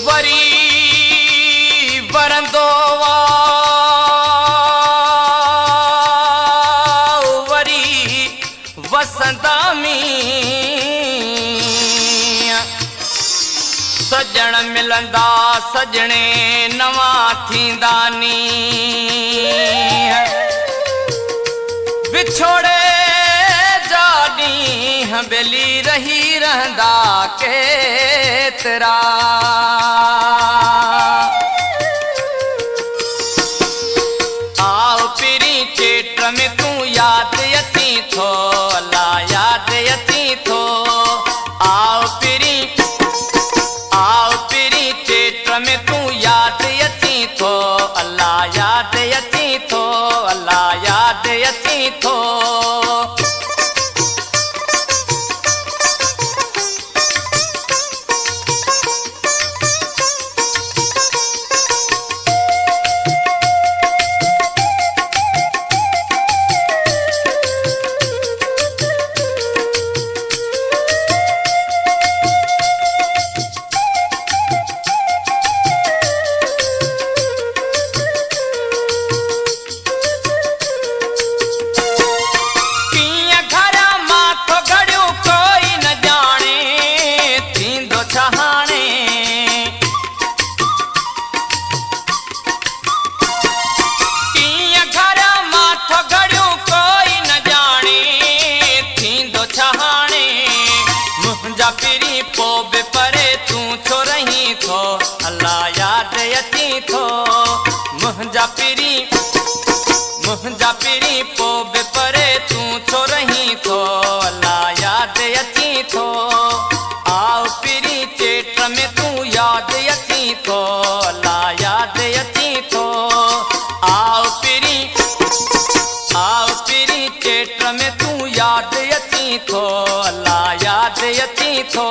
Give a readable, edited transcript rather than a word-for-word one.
वरी वरंदो वरी वसंदा मीं सजण मिलंदा सजणे नवा थींदा नी विछोड़े जा ॾींहं बेली रही रहंदा केतिरा आओ पिरी चेट में तूं याद अची थो अला याद अची थो आओ पिरी चेट में तूं याद अची थो अला याद अची थो अला याद अची थो पिरी पोब परे तू छो रही थो अला याद अची थो मुंहिंजा पिरी पोब परे तू छो रही थो अला याद अची थो आओ पिरी चेट में तू याद अची थो अला याद अची थो आओ पिरी चेट में तू याद अची थो अला याद अची थो